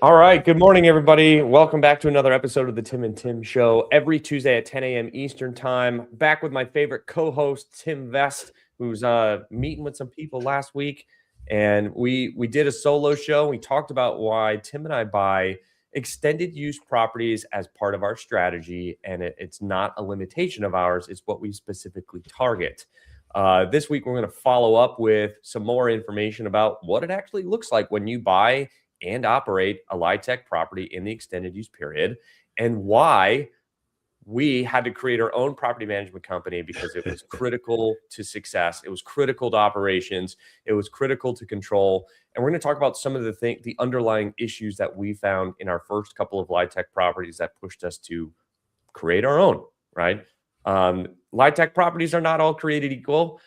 All right. Good morning, everybody. Welcome back to another episode of the Tim and Tim Show. Every Tuesday at 10 a.m. Eastern Time. Back with my favorite co-host, Tim Vest, who's meeting with some people last week. And we did a solo show. We talked about why Tim and I buy extended use properties as part of our strategy. And it's not a limitation of ours. It's what we specifically target. This week, we're going to follow up with some more information about what it actually looks like when you buy and operate a LIHTC property in the extended use period, and why we had to create our own property management company because it was critical to success. It was critical to operations. It was critical to control. And we're going to talk about some of the underlying issues that we found in our first couple of LIHTC properties that pushed us to create our own, right? LIHTC properties are not all created equal.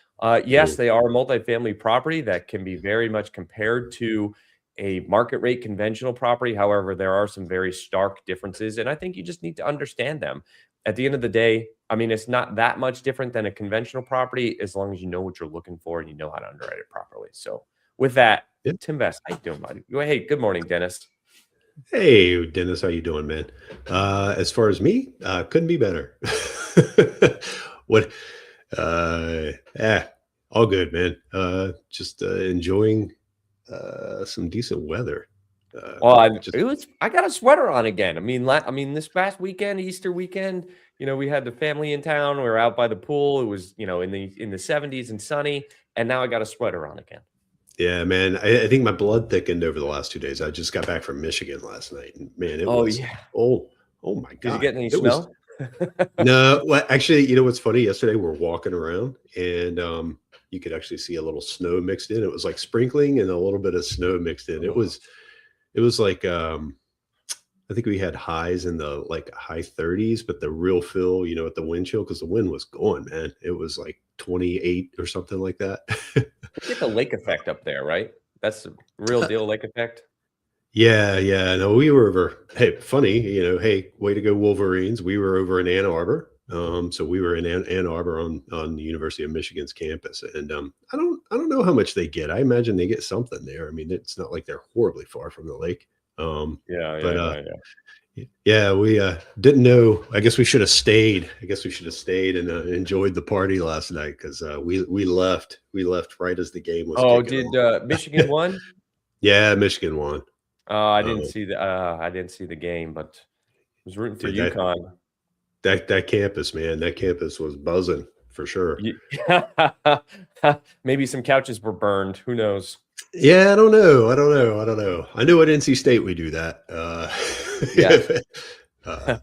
Yes, they are a multifamily property that can be very much compared to a market rate conventional property. However, there are some very stark differences, and I think you just need to understand them. At the end of the day, I mean, it's not that much different than a conventional property as long as you know what you're looking for and you know how to underwrite it properly. So with that, Tim Vest, how you doing, buddy? Hey, good morning, Dennis. Hey, Dennis, how you doing, man? As far as me, couldn't be better. What? All good, man. Just enjoying some decent weather. Well, Just I got a sweater on again. I mean, this past weekend, Easter weekend, we had the family in town. We were out by the pool. It was, in the 70s and sunny, and now I got a sweater on again. yeah, man. I think my blood thickened over the last 2 days. I just got back from Michigan last night, and man, it Oh was yeah. oh my Did you god, get any it was snow? no. Well, actually, you know what's funny? Yesterday we're walking around, and you could actually see a little snow mixed in. It was like sprinkling and a little bit of snow mixed in. It was like I think we had highs in the like high 30s, but the real feel, at the wind chill, because the wind was going, man. It was like 28 or something like that. You get the lake effect up there, right? That's the real deal lake effect. Yeah, yeah. No, we were over. Hey, funny, hey, way to go, Wolverines. We were over in Ann Arbor. So we were in Ann Arbor on the University of Michigan's campus, and I don't know how much they get. I imagine they get something there. I mean, it's not like they're horribly far from the lake. Yeah, But yeah, yeah. Yeah, we didn't know. I guess we should have stayed. I guess we should have stayed and enjoyed the party last night because we left. We left right as the game was Oh, kicking did off. Michigan won? Yeah, Michigan won. I Uh, didn't see the game, but I was rooting for but that UConn. that campus, man, that campus was buzzing for sure. Maybe some couches were burned. Who knows? Yeah, I don't know. I don't know. I don't know. I knew at NC State we do that. Yeah. uh,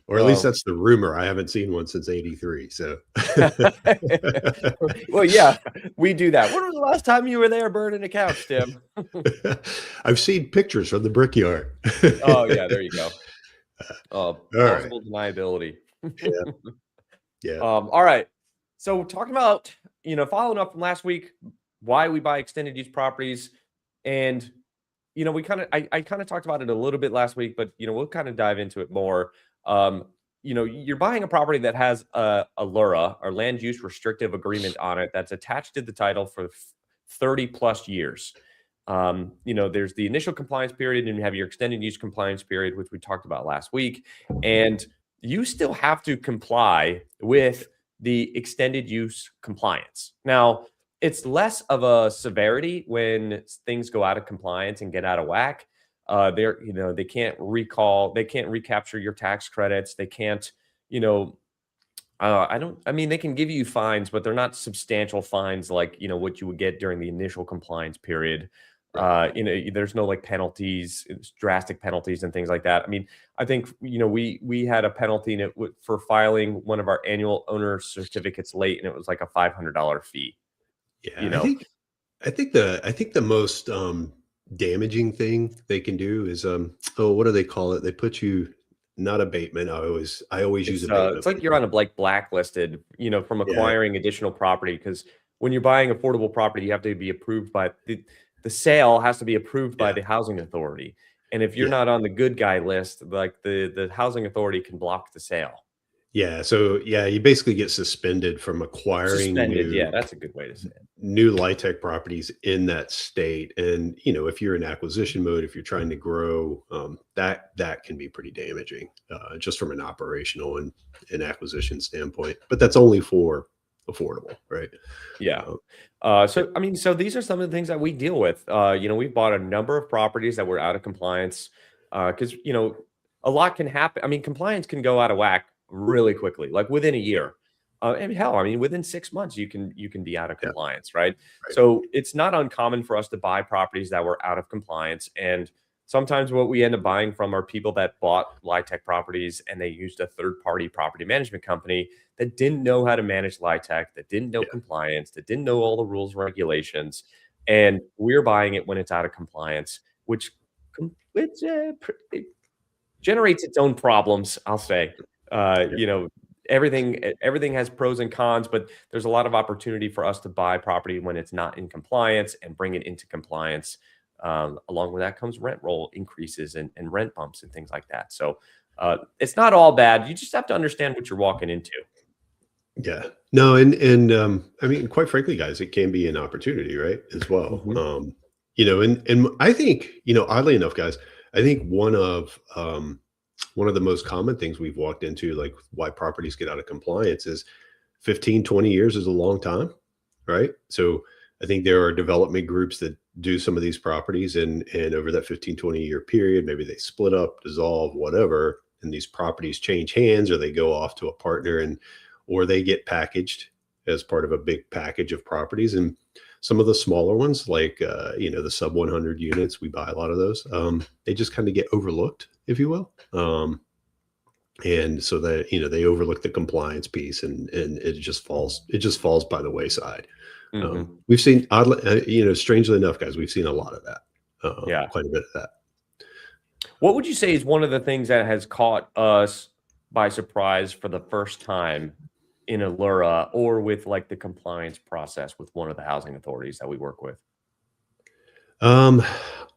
or at least Well, that's the rumor. I haven't seen one since '83. So, well, yeah, we do that. When was the last time you were there burning a couch, Tim? I've seen pictures from the Brickyard. Oh, yeah, there you go. All right. Plausible deniability. Yeah. Yeah. All right. So talking about, following up from last week, why we buy extended use properties. And, I kind of talked about it a little bit last week, but, we'll kind of dive into it more. You're buying a property that has a LURA, or land use restrictive agreement, on it that's attached to the title for 30 plus years. There's the initial compliance period and you have your extended use compliance period, which we talked about last week. And you still have to comply with the extended use compliance. Now, it's less of a severity when things go out of compliance and get out of whack. They can't recapture your tax credits. They can't, they can give you fines, but they're not substantial fines like, what you would get during the initial compliance period. Right. There's no like penalties, drastic penalties and things like that. I mean, I think, we had a penalty for filing one of our annual owner certificates late, and it was like a $500 fee. Yeah. I think the most damaging thing they can do is what do they call it? They put you not abatement. I always use It's abatement. like you're on a blacklisted, from Yeah. acquiring additional property, because when you're buying affordable property, you have to be approved by the sale has to be approved by Yeah. the housing authority. And if you're Yeah. not on the good guy list, like the housing authority can block the sale. Yeah. So yeah, you basically get suspended from acquiring Suspended. Yeah, that's a good way to say it. new LIHTC properties in that state. And if you're in acquisition mode, if you're trying to grow, that can be pretty damaging, just from an operational and acquisition standpoint. But that's only for affordable, right? Yeah. Yeah, So I mean, so these are some of the things that we deal with. We've bought a number of properties that were out of compliance because a lot can happen. I mean, compliance can go out of whack really quickly, like within a year. And hell, I mean, within 6 months, you can be out of yeah, compliance, right? right. So it's not uncommon for us to buy properties that were out of compliance, and sometimes what we end up buying from are people that bought LIHTC properties and they used a third-party property management company that didn't know how to manage LIHTC, that didn't know Yeah, compliance, that didn't know all the rules and regulations, and we're buying it when it's out of compliance, it generates its own problems. I'll say, uh, yeah, you know, everything has pros and cons, but there's a lot of opportunity for us to buy property when it's not in compliance and bring it into compliance. Along with that comes rent roll increases and rent bumps and things like that. So it's not all bad. You just have to understand what you're walking into. yeah. No, and I mean, quite frankly, guys, it can be an opportunity, right? As well. Mhm. And I think, oddly enough, guys, I think one of the most common things we've walked into, like why properties get out of compliance, is 15, 20 years is a long time, right? So I think there are development groups that do some of these properties, and over that 15, 20-year period, maybe they split up, dissolve, whatever, and these properties change hands, or they go off to a partner, or they get packaged as part of a big package of properties. And some of the smaller ones, like the sub 100 units, we buy a lot of those. They just kind of get overlooked, if you will. And so that they overlook the compliance piece, and it just falls by the wayside. Mhm. We've seen, oddly, strangely enough, guys, we've seen a lot of that, Yeah. quite a bit of that. What would you say is one of the things that has caught us by surprise for the first time in a LURA or with like the compliance process with one of the housing authorities that we work with? Um,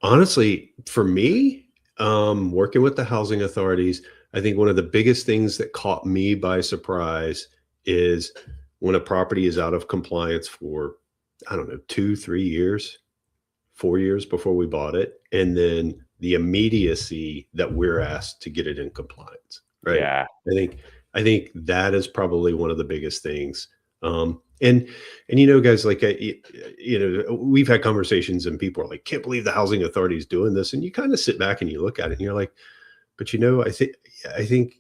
Honestly, for me, working with the housing authorities, I think one of the biggest things that caught me by surprise is when a property is out of compliance for, I don't know, 2, 3 years, 4 years before we bought it, and then the immediacy that we're asked to get it in compliance, right? Yeah. I think I think that is probably one of the biggest things. And guys, like we've had conversations, and people are like, "Can't believe the housing authority is doing this," and you kind of sit back and you look at it, and you're like, "But I think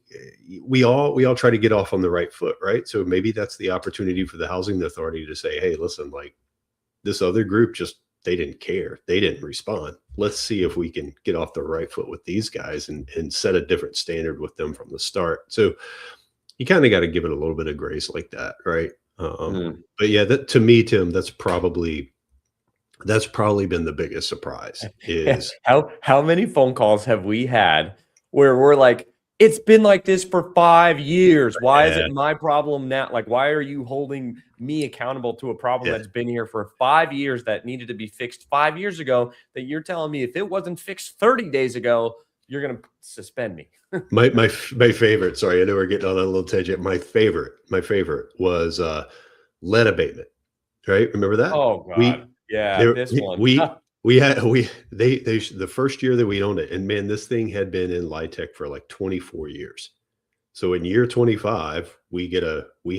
we all try to get off on the right foot, right? So maybe that's the opportunity for the housing authority to say, hey, listen, like this other group just they didn't care. They didn't respond. Let's see if we can get off the right foot with these guys and set a different standard with them from the start." So you kind of got to give it a little bit of grace like that, right? Mm. But yeah, that to me, Tim, that's probably been the biggest surprise is How many phone calls have we had where we're like, it's been like this for 5 years. Why is yeah, it my problem now? Like, why are you holding me accountable to a problem yeah. that's been here for 5 years that needed to be fixed 5 years ago? That you're telling me if it wasn't fixed 30 days ago, you're gonna suspend me. My favorite. Sorry, I know we're getting on a little tangent. My favorite was lead abatement. Right? Remember that? Oh God. We Yeah, there this one. we had we they the first year that we owned it, and man, this thing had been in LIHTC for like 24 years. So in year 25, we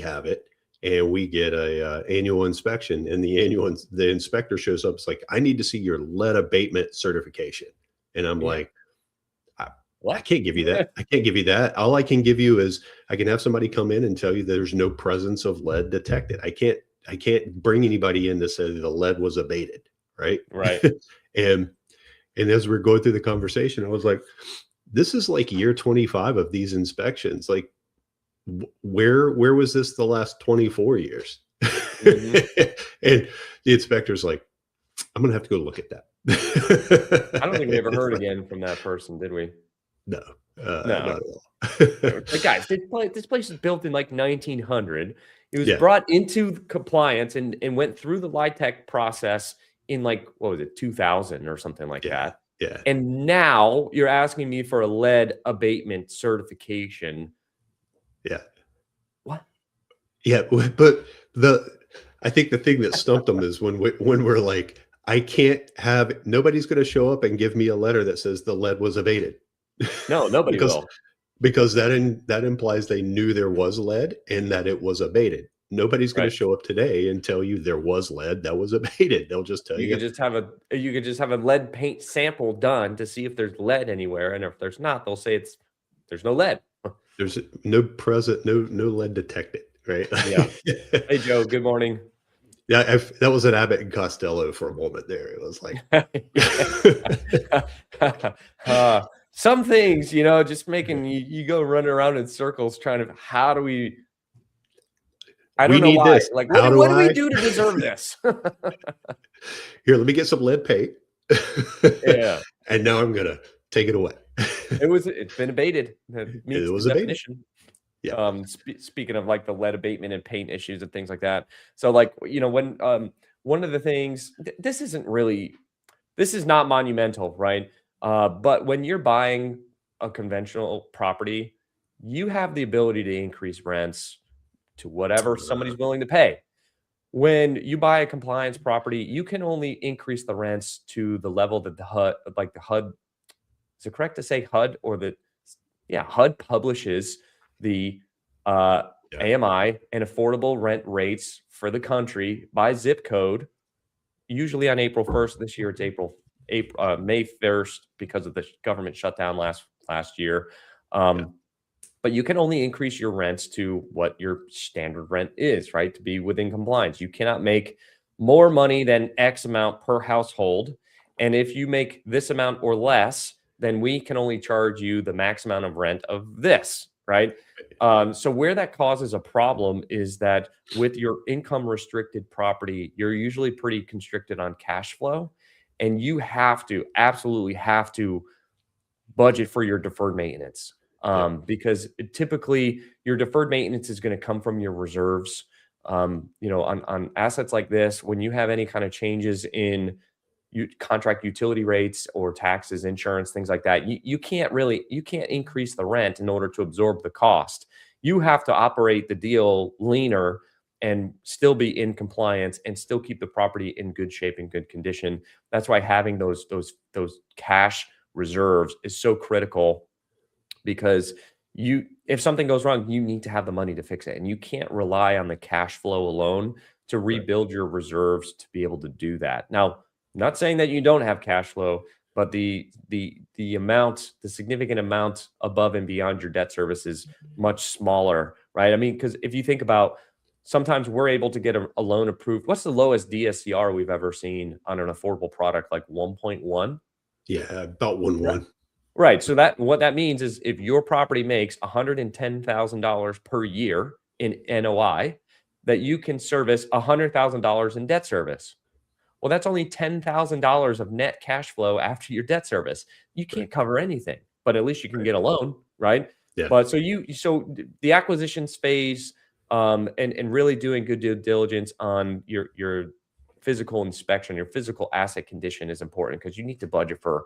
have it, and we get a annual inspection, and the inspector shows up. It's like, I need to see your lead abatement certification, and I'm Yeah. like, I What? can't give you that. I can't give you that. All I can give you is I can have somebody come in and tell you there's no presence of lead detected. I can't bring anybody in to say the lead was abated, right? Right. and and as we're going through the conversation, I was like, this is like year 25 of these inspections. Like, where was this the last 24 years? Mhm. And the inspector's like, I'm gonna have to go look at I don't think we ever that. heard again from that person, did we? No, No. not at all. Like, guys, this place is built in like 1900. It was Yeah, brought into compliance and went through the LIHTC process in like what was it, 2000 or something like yeah, that. yeah, And now you're asking me for a lead abatement certification. yeah. Yeah, but I think the thing that stumped them is when we're like, I can't have nobody's going to show up and give me a letter that says the lead was abated. No, nobody because will. that implies they knew there was lead and that it was abated. Nobody's going to Right. show up today and tell you there was lead that was abated. They'll just tell You you. could just have a lead paint sample done to see if there's lead anywhere, and if there's not, they'll say there's no lead. There's no lead detected, right? Yeah. Hey, Joe. Good morning. Yeah, that was an Abbott and Costello for a moment there. It was like, some things, just making you go running around in circles trying to. How do we? I we don't know need why. this. Like, How what do we I? do to deserve this? Here, let me get some lead paint. Yeah. And now I'm gonna take it away. It's been abated. That meets It was the abated. definition. Yeah. Speaking of like the lead abatement and paint issues and things like that. So like, when one of the things this is not monumental, right? But when you're buying a conventional property, you have the ability to increase rents to whatever somebody's willing to pay. When you buy a compliance property, you can only increase the rents to the level that the HUD, is it correct to say HUD or HUD publishes the Yeah. AMI and affordable rent rates for the country by zip code, usually on April 1st. This year it's May 1st because of the government shutdown last year. But you can only increase your rents to what your standard rent is, right? To be within compliance. You cannot make more money than X amount per household. And if you make this amount or less, then we can only charge you the max amount of rent of this, right? So where that causes a problem is that with your income restricted property, you're usually pretty constricted on cash flow, and you absolutely have to budget for your deferred maintenance. Because typically your deferred maintenance is going to come from your reserves. On assets like this, when you have any kind of changes in contract utility rates or taxes, insurance, things like that, you can't increase the rent in order to absorb the cost. You have to operate the deal leaner and still be in compliance and still keep the property in good shape and good condition. That's why having those cash reserves is so critical, because if something goes wrong, you need to have the money to fix it, and you can't rely on the cash flow alone to rebuild your reserves to be able to do that. Now, I'm not saying that you don't have cash flow, but the significant amount above and beyond your debt service is much smaller, right? I mean, because if you think about, sometimes we're able to get a loan approved. What's the lowest DSCR we've ever seen on an affordable product? Like 1.1? Yeah, about 1.1. Right. So what that means is if your property makes $110,000 per year in NOI, that you can service $100,000 in debt service. Well, that's only $10,000 of net cash flow after your debt service. You can't cover anything, but at least you can get a loan, right? Yeah. But so the acquisitions phase, and really doing good due diligence on your physical inspection, your physical asset condition is important, because you need to budget for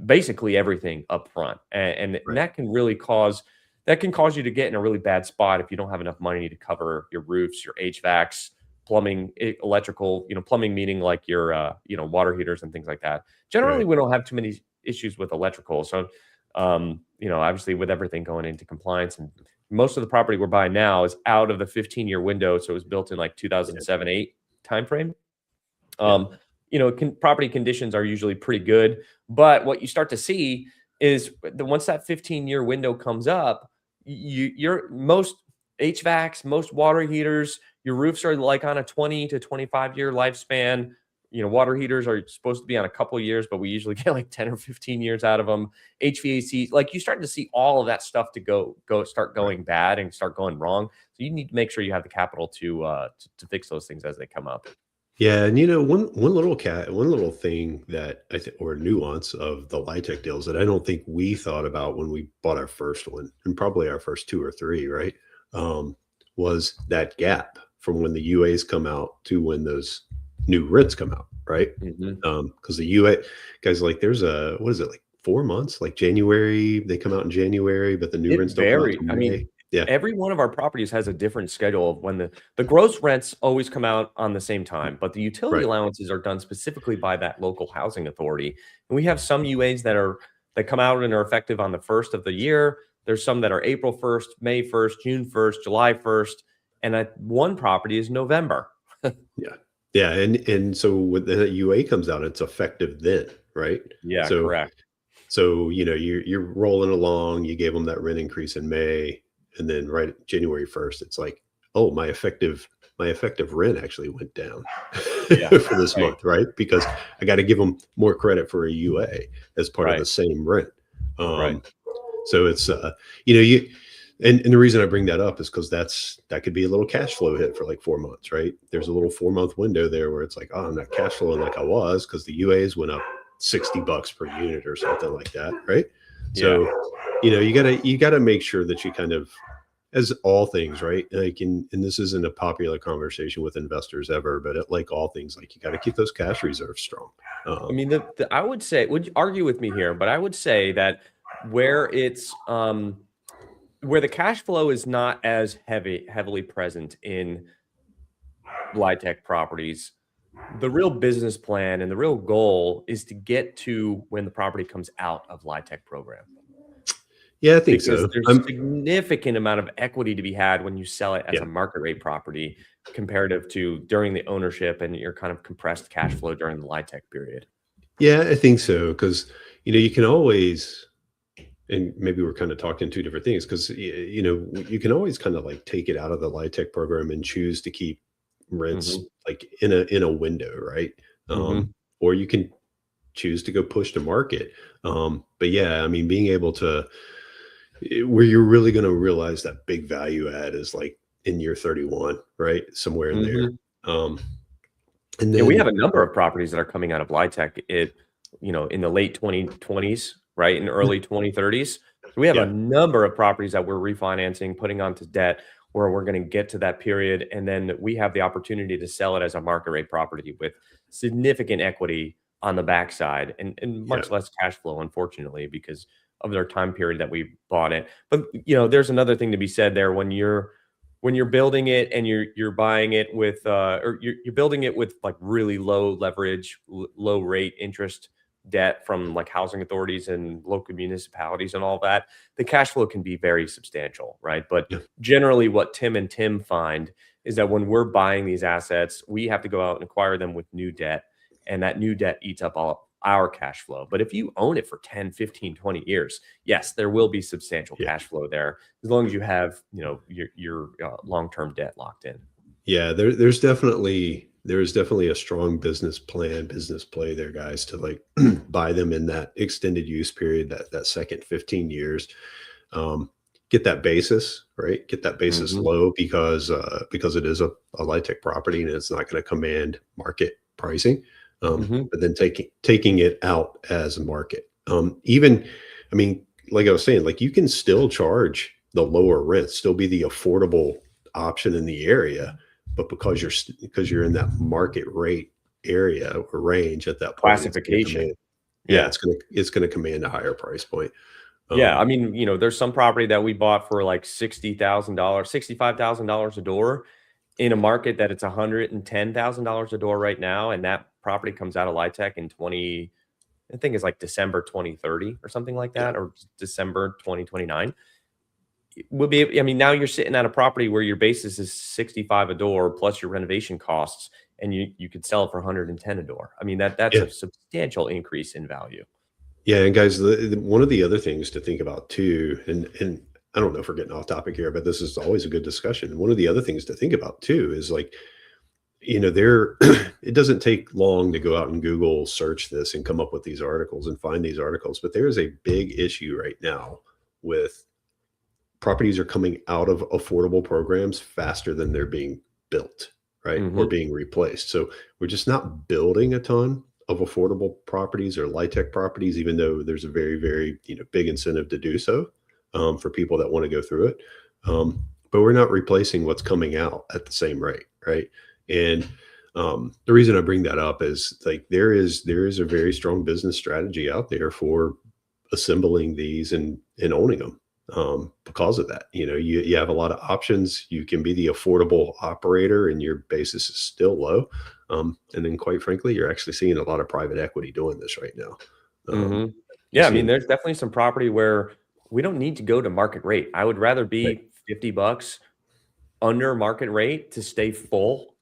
basically everything up front. And that can really cause you to get in a really bad spot if you don't have enough money to cover your roofs, your HVACs, plumbing, electrical, plumbing meaning like your, water heaters and things like that. Generally, we don't have too many issues with electrical. So, obviously with everything going into compliance, and most of the property we're buying now is out of the 15-year window. So it was built in like 2007-8 timeframe. Property conditions are usually pretty good, but what you start to see is once that 15-year window comes up, your most HVACs, most water heaters, your roofs are like on a 20 to 25-year lifespan. Water heaters are supposed to be on a couple of years, but we usually get like 10 or 15 years out of them. HVAC, like you start to see all of that stuff to start going bad and start going wrong. So you need to make sure you have the capital to fix those things as they come up. Yeah, and one little thing that I think, or nuance of the LIHTC deals that I don't think we thought about when we bought our first one, and probably our first two or three, right? Was that gap from when the UAs come out to when those new writs come out, right? Because the UA guys, like, there's what is it, like 4 months? Like January, they come out in January, but the new writs don't come out until May. I mean, Yeah. Every one of our properties has a different schedule of when the gross rents always come out on the same time, but the utility Right. allowances are done specifically by that local housing authority. And we have some UAs that come out and are effective on the first of the year. There's some that are April 1st, May 1st, June 1st, July 1st, and one property is November. Yeah. Yeah. And so when the UA comes out, it's effective then, right? Yeah, So correct. you're rolling along. You gave them that rent increase in May, and then right January 1st, it's like, oh, my effective rent actually went down Yeah, for this right, month, right? Because I got to give them more credit for a UA as part of the right, same rent. right. So it's you and the reason I bring that up is because that could be a little cash flow hit for like 4 months, right? There's a little 4 month window there where it's like, oh, I'm not cash flowing like I was because the UAs went up $60 per unit or something like that, right? Yeah. So you gotta make sure that you kind of, as all things, right? Like and this isn't a popular conversation with investors ever, but like all things, like you got to keep those cash reserves strong. I mean, I would say, would you argue with me here? But I would say that where it's where the cash flow is not as heavily present in LIHTC properties, the real business plan and the real goal is to get to when the property comes out of LIHTC program. Yeah, I think Because so. there's significant amount of equity to be had when you sell it as Yeah. a market rate property comparative to during the ownership and your kind of compressed cash flow during the LIHTC period. Yeah, I think so because you can always, and maybe we're kind of talking two different things because you can always kind of like take it out of the LIHTC program and choose to keep rents Mhm, like in a window, right? mhm. Or you can choose to go push to market. But yeah, I mean, being able to where you're really going to realize that big value add is like in year 31, right? Somewhere in there. Mhm. Um, and Yeah, we have then a number of properties that are coming out of LIHTC, in the late 2020s, right, in yeah, early 2030s. So we have a yeah, number of properties that we're refinancing, putting onto debt, where we're gonna get to that period, and then we have the opportunity to sell it as a market rate property with significant equity on the backside and yeah, much less cash flow, unfortunately, because of their time period that we bought it. But, there's another thing to be said there when you're building it and you're buying it with or you're building it with like really low leverage, low rate interest debt from like housing authorities and local municipalities and all that, the cash flow can be very substantial, right? But yeah, generally what Tim and Tim find is that when we're buying these assets, we have to go out and acquire them with new debt, and that new debt eats up all our cash flow. But if you own it for 10, 15, 20 years, yes, there will be substantial yeah. cash flow there as long as you have, your long-term debt locked in. Yeah, there's definitely a strong business plan, business play there, guys, to like buy them in that extended use period, that second 15 years. Um, get that basis, right? Get that basis Mhm, low because it is a LIHTC property and it's not going to command market pricing. mhm. But then taking it out as a market. Even, I mean, like I was saying, like you can still charge the lower rent, still be the affordable option in the area, but because you're in that market rate area or range at that point, it's going to Classification. command. Yeah, Yeah. it's going to command a higher price point. Yeah, Um, I mean, there's some property that we bought for like $60,000, $65,000 a door in a market that it's $110,000 a door right now, and that property comes out of LIHTC in 20, I think it's like December 2030 or something like yeah, that, or December 2029. Would be I mean, now you're sitting at a property where your basis is 65 a door plus your renovation costs, and you could sell it for 110 a door. I mean, that's yeah, a substantial increase in value. yeah. And guys, one of the other things to think about too, and I don't know if we're getting off topic here, but this is always a good discussion. One of the other things to think about too is like there it doesn't take long to go out and Google search this and come up with these articles and find these articles, but there is a big issue right now with properties are coming out of affordable programs faster than they're being built, right? Or Mhm. being replaced. So we're just not building a ton of affordable properties or LIHTC properties, even though there's a very, very, big incentive to do so for people that want to go through it. But we're not replacing what's coming out at the same rate, right? And the reason I bring that up is like there is a very strong business strategy out there for assembling these and owning them. because of that. You have a lot of options. You can be the affordable operator and your basis is still low. And then quite frankly, you're actually seeing a lot of private equity doing this right now. Mhm. You're Yeah, I mean, seeing, there's definitely some property where we don't need to go to market rate. I would rather right. be $50 under market rate to stay full,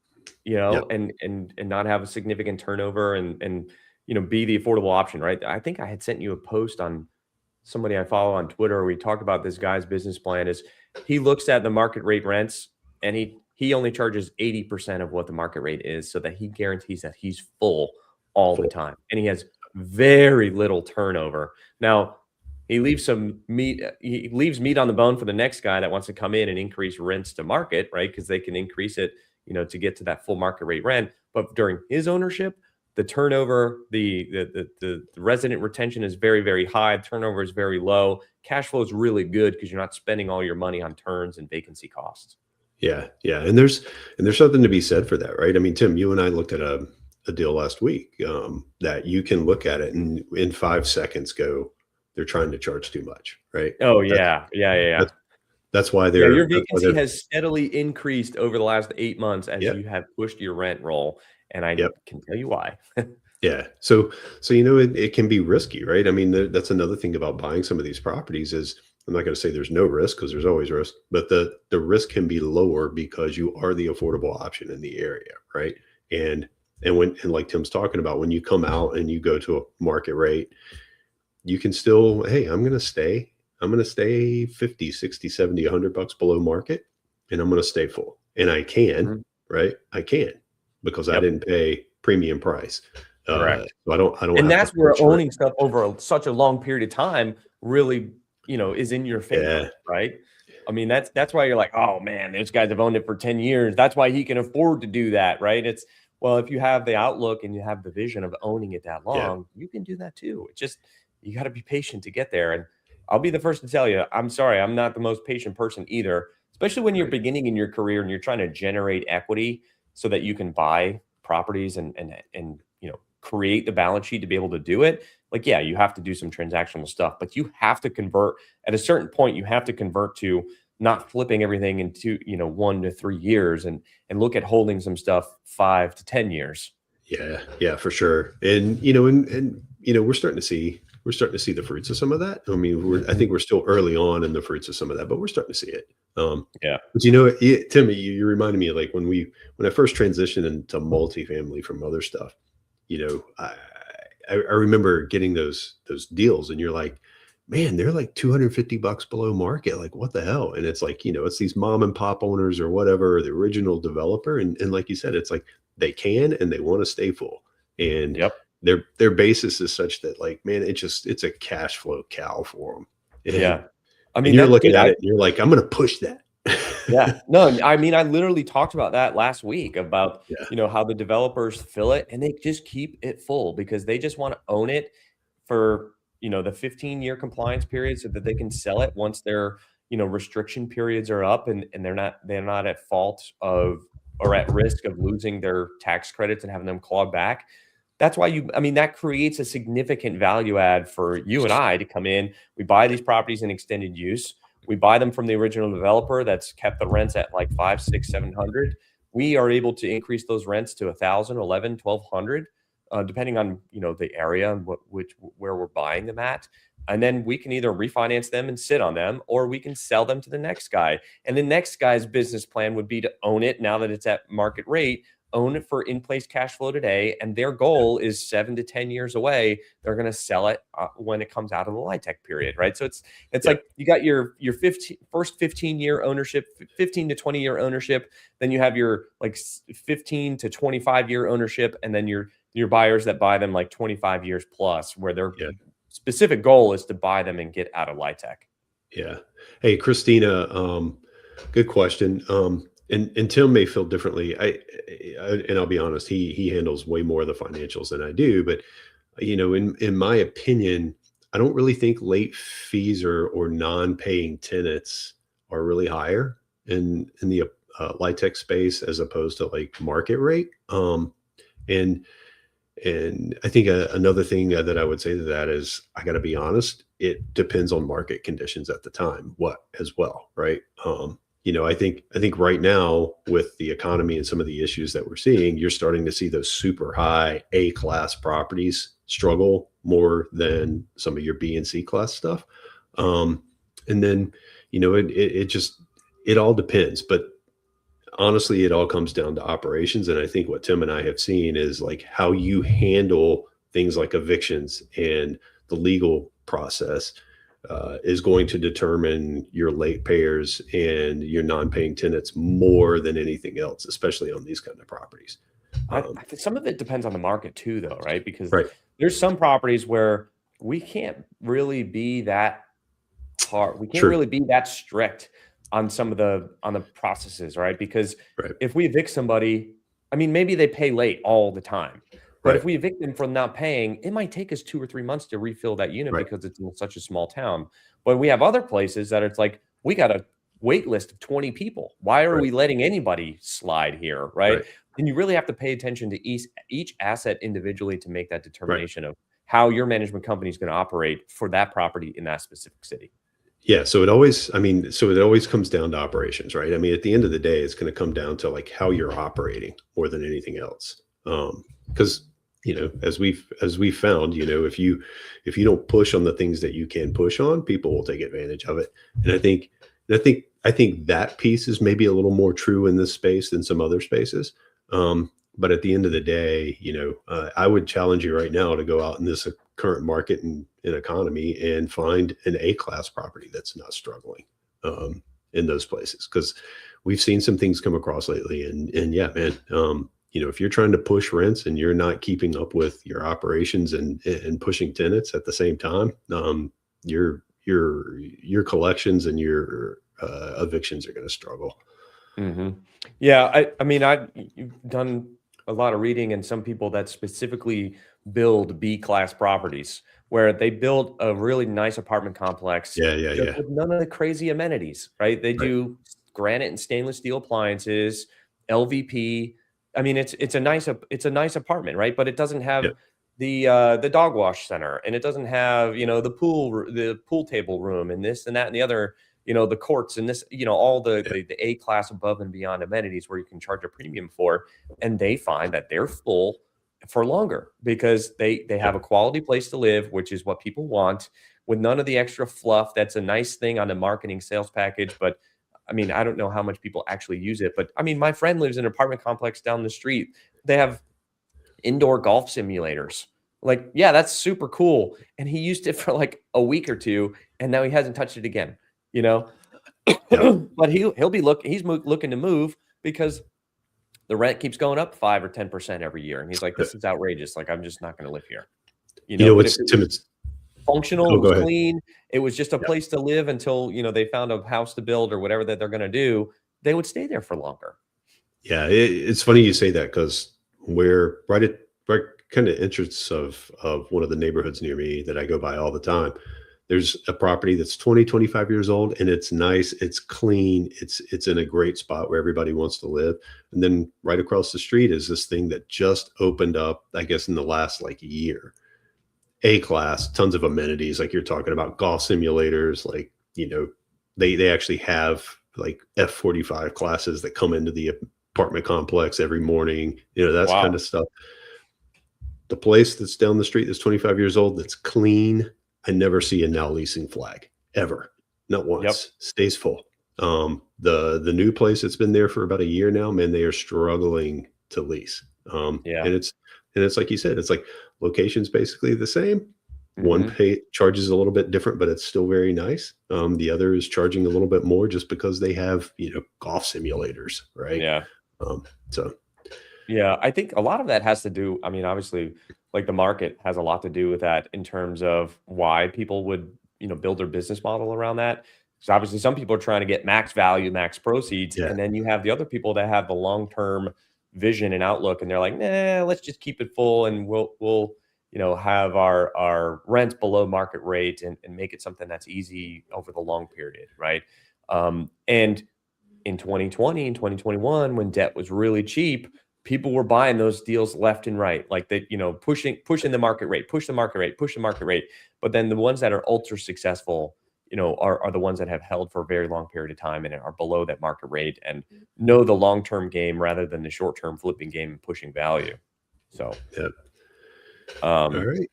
Yep. and not have a significant turnover and be the affordable option, right? I think I had sent you a post on somebody I follow on Twitter where we talked about this guy's business plan is he looks at the market rate rents and he only charges 80% of what the market rate is so that he guarantees that he's full all the Full. time. And he has very little turnover. Now, he leaves meat on the bone for the next guy that wants to come in and increase rents to market, right? Because they can increase it, to get to that full market rate rent. But during his ownership, the turnover, the resident retention is very, very high. Turnover is very low. Cash flow is really good because you're not spending all your money on turns and vacancy costs. Yeah. Yeah. And there's something to be said for that, right? I mean, Tim, you and I looked at a deal last week, that you can look at it and in 5 seconds go, they're trying to charge too much, right? Oh That's yeah, yeah, yeah, yeah. that's that's why Yeah, they're your that's why vacancy they're has steadily increased over the last 8 months as yeah. you have pushed your rent roll, and I Yep. can tell you why. Yeah. So it can be risky, right? I mean, that's another thing about buying some of these properties is I'm not going to say there's no risk because there's always risk, but the risk can be lower because you are the affordable option in the area, right? And and like Tim's talking about, when you come out and you go to a market rate, you can still, hey, I'm going to stay 50, 60, 70, $100 below market, and I'm going to stay full. And I can, Mhm. right? I can because I Yep, didn't pay premium price. correct. So I don't And have to that's where push rent. owning stuff over such a long period of time really, is in your Yeah. favor, right? I mean, that's why you're like, oh man, those guys have owned it for 10 years. That's why he can afford to do that, right? It's well, if you have the outlook and you have the vision of owning it that Yeah. long, you can do that too. It's just you got to be patient to get there. And I'll be the first to tell you, I'm sorry, I'm not the most patient person either, especially when you're Right. beginning in your career and you're trying to generate equity so that you can buy properties and create the balance sheet to be able to do it. Like, yeah, you have to do some transactional stuff, but you have to convert at a certain point. You have to convert to not flipping everything into 1 to 3 years and look at holding some stuff 5 to 10 years. Yeah. Yeah, for sure. And we're starting to see the fruits of some of that. I mean, I Mhm. think we're still early on in the fruits of some of that, but we're starting to see it. Yeah. But Tim, you reminded me of like when I first transitioned into multifamily from other stuff. I remember getting those deals, and you're like, man, they're like $250 below market. Like, what the hell? And it's like, it's these mom and pop owners or whatever, or the original developer, and like you said, it's like they can and they want to stay full, and Yep. their basis is such that, like, man, it's a cash flow cow for them, and Yeah. I and mean, you're that looking dude, at I it and you're like, I'm gonna push that. yeah. No, I mean, I literally talked about that last week about, Yeah. how the developers fill it and they just keep it full because they just want to own it for, the 15-year compliance period so that they can sell it once their, restriction periods are up and they're not at fault of or at risk of losing their tax credits and having them clawed back. That's why I mean, that creates a significant value add for you and I to come in. We buy these properties in extended use. We buy them from the original developer that's kept the rents at like 5, 6, 700. We are able to increase those rents to 1,000, 11, 1,200, depending on the area and where we're buying them at. And then we can either refinance them and sit on them, or we can sell them to the next guy. And the next guy's business plan would be to own it now that it's at market rate, own it for in-place cash flow today, and their goal is 7 to 10 years away. They're going to sell it when it comes out of the LIHTC period, right? So it's Yeah. like you got your first 15-year ownership, 15 to 20-year ownership, then you have your like 15 to 25-year ownership, and then your buyers that buy them like 25 years plus, where their Yeah. specific goal is to buy them and get out of LIHTC. Yeah. Hey, Christina, good question. And Tim may feel differently. And I'll be honest, he handles way more of the financials than I do. But in my opinion, I don't really think late fees or non-paying tenants are really higher in the LIHTC space as opposed to like market rate. And And I think another thing that I would say to that is I got to be honest. It depends on market conditions at the time, what as well, right? I think right now with the economy and some of the issues that we're seeing, you're starting to see those super high A class properties struggle more than some of your B and C class stuff. Um, and then, it just it all depends, but honestly, it all comes down to operations. And I think what Tim and I have seen is like how you handle things like evictions and the legal process is going to determine your late payers and your non-paying tenants more than anything else, especially on these kind of properties. I think some of it depends on the market too, though, right? Because Right. there's some properties where we can't really be that hard. We can't True. really be that strict on some of the processes, right? Because Right. if we evict somebody, I mean, maybe they pay late all the time, but if Right. we evict them for not paying, it might take us 2 or 3 months to refill that unit Right. because it's in such a small town. But we have other places that it's like we got a wait list of 20 people. Why are Right. we letting anybody slide here, right? Right. And you really have to pay attention to each asset individually to make that Right. determination of how your management company is going to operate for that property in that specific city. Yeah, so it always comes down to operations, right? I mean, at the end of the day, it's going to come down to like how you're operating more than anything else. Because as we've found, if you don't push on the things that you can push on, people will take advantage of it. And I think that piece is maybe a little more true in this space than some other spaces. But at the end of the day, I would challenge you right now to go out in this current market and economy and find an A class property that's not struggling in those places, because we've seen some things come across lately, and yeah, man, if you're trying to push rents and you're not keeping up with your operations and pushing tenants at the same time, your collections and your evictions are going to struggle. Mhm. Yeah, I mean, you've done a lot of reading and some people that specifically build B-class properties where they build a really nice apartment complex Yeah, yeah, just yeah. with none of the crazy amenities, right? They Right. do granite and stainless steel appliances, LVP. I mean, it's a nice apartment, right? But it doesn't Yeah. have the dog wash center, and it doesn't have, the pool table room and this and that and the other, the courts and this, all the, Yeah. the A class above and beyond amenities where you can charge a premium for, and they find that they're full for longer because they Yeah. have a quality place to live, which is what people want, with none of the extra fluff. That's a nice thing on the marketing sales package, but I mean, I don't know how much people actually use it. But I mean, my friend lives in an apartment complex down the street. They have indoor golf simulators. Like, yeah, that's super cool. And he used it for like a week or two, and now he hasn't touched it again. You know, Yeah. but he'll be looking to move because the rent keeps going up 5 or 10% every year, and he's like, Uh, "This is outrageous. Like, I'm just not going to live here." You know But if what's it Tim? was functional, Oh, it was go ahead. clean, it was just a Yeah. place to live until they found a house to build or whatever that they're going to do, they would stay there for longer. Yeah, it's funny you say that because we're right kind of entrance of one of the neighborhoods near me that I go by all the time. There's a property that's 20, 25 years old, and it's nice, it's clean, it's in a great spot where everybody wants to live. And then right across the street is this thing that just opened up, I guess, in the last like year. A class, tons of amenities, like you're talking about golf simulators, like, they actually have like F-45 classes that come into the apartment complex every morning, that's kind Wow. of stuff. The place that's down the street that's 25 years old, that's clean, I never see a now leasing flag ever. Not Yep. once. Stays full. The new place that's been there for about a year now, man, they are struggling to lease. Yeah. And it's like you said, it's like location's basically the same. One Mhm. pay charges a little bit different, but it's still very nice. The other is charging a little bit more just because they have, golf simulators, right? Yeah. So Yeah, I think a lot of that has to do, I mean, obviously, like the market has a lot to do with that in terms of why people would, build their business model around that. Because obviously some people are trying to get max value, max proceeds, yeah, and then you have the other people that have the long-term vision and outlook, and they're like, nah, let's just keep it full, and we'll have our rents below market rate and make it something that's easy over the long period, right? And in 2020 and 2021, when debt was really cheap, people were buying those deals left and right, like that, pushing the market rate, push the market rate, push the market rate. But then the ones that are ultra successful, are the ones that have held for a very long period of time and are below that market rate and know the long-term game rather than the short-term flipping game and pushing value. So, Yep. All right.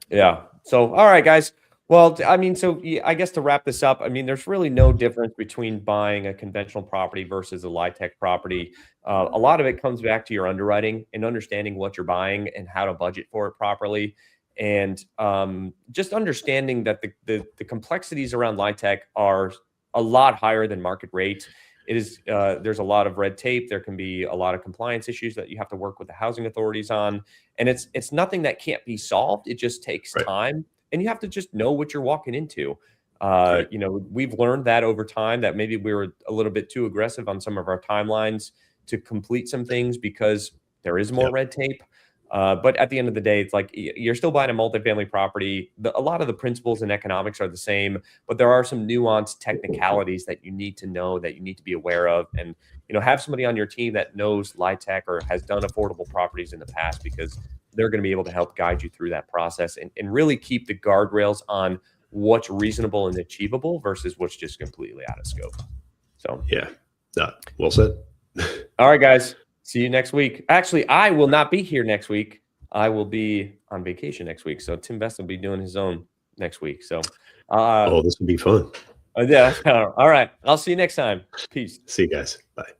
yeah. So, all right, guys. Well, I mean, so I guess to wrap this up, I mean, there's really no difference between buying a conventional property versus a LIHTC property. A lot of it comes back to your underwriting and understanding what you're buying and how to budget for it properly. And just understanding that the complexities around LIHTC are a lot higher than market rate. It is there's a lot of red tape. There can be a lot of compliance issues that you have to work with the housing authorities on, and it's nothing that can't be solved. It just takes time, and you have to just know what you're walking into. We've learned that over time that maybe we were a little bit too aggressive on some of our timelines to complete some things because there is more red tape. But at the end of the day, it's like you're still buying a multifamily property. A lot of the principles and economics are the same, but there are some nuanced technicalities that you need to know, that you need to be aware of, and have somebody on your team that knows LIHTC or has done affordable properties in the past, because they're going to be able to help guide you through that process and really keep the guardrails on what's reasonable and achievable versus what's just completely out of scope. So well said. All right, guys. See you next week. Actually, I will not be here next week. I will be on vacation next week. So Tim Best will be doing his own next week. So, this will be fun. Yeah. All right. I'll see you next time. Peace. See you guys. Bye.